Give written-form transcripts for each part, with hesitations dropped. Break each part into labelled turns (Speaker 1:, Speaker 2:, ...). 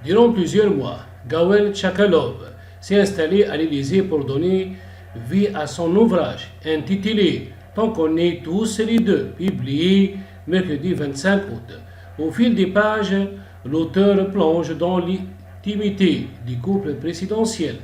Speaker 1: Durant plusieurs mois, Gawel Chakalov s'est installé à l'Élysée pour donner vie à son ouvrage intitulé Tant qu'on est tous les deux, publié mercredi 25 août. Au fil des pages, l'auteur plonge dans l'intimité du couple présidentiel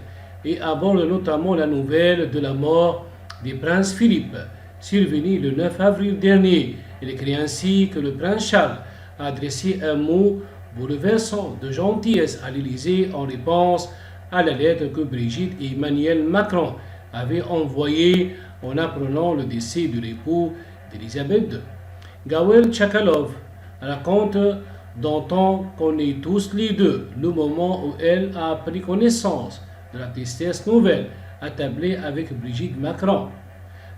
Speaker 1: et aborde notamment la nouvelle de la mort du prince Philippe, survenue le 9 avril dernier. Il écrit ainsi que le prince Charles a adressé un mot bouleversant de gentillesse à l'Élysée en réponse à la lettre que Brigitte et Emmanuel Macron avaient envoyée en apprenant le décès de l'époux d'Elisabeth II. Gawel Chakalov raconte dans Tant qu'on est tous les deux le moment où elle a pris connaissance de la tristesse nouvelle attablée avec Brigitte Macron.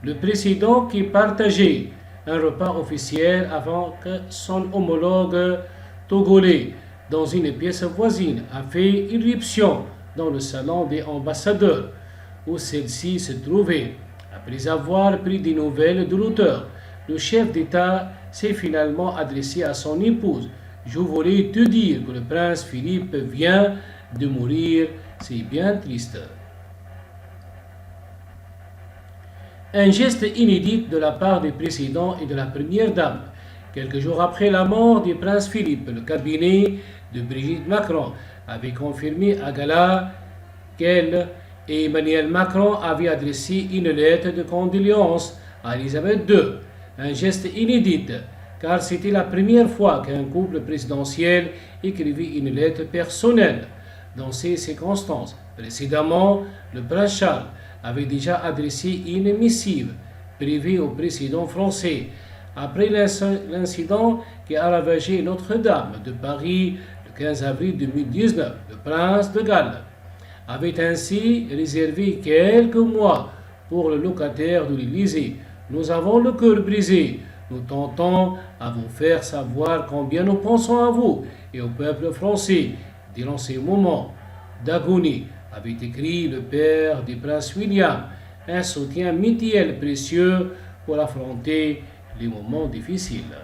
Speaker 1: Le président qui partageait un repas officiel avant que son homologue togolais dans une pièce voisine a fait irruption dans le salon des ambassadeurs où celle-ci se trouvait. Après avoir pris des nouvelles de l'auteur, le chef d'État s'est finalement adressé à son épouse. Je voulais te dire que le prince Philippe vient de mourir, c'est bien triste. Un geste inédit de la part du président et de la première dame. Quelques jours après la mort du prince Philippe, le cabinet de Brigitte Macron avait confirmé à Gala qu'elle et Emmanuel Macron avaient adressé une lettre de condoléances à Elisabeth II. Un geste inédit, car c'était la première fois qu'un couple présidentiel écrivait une lettre personnelle. Dans ces circonstances, précédemment, le prince Charles avait déjà adressé une missive privée au président français après l'incident qui a ravagé Notre-Dame de Paris le 15 avril 2019. Le prince de Galles avait ainsi réservé quelques mois pour le locataire de l'Élysée. Nous avons le cœur brisé. Nous tentons à vous faire savoir combien nous pensons à vous et au peuple français durant ces moments d'agonie, avait écrit le père du prince William, un soutien mutuel précieux pour affronter les moments difficiles.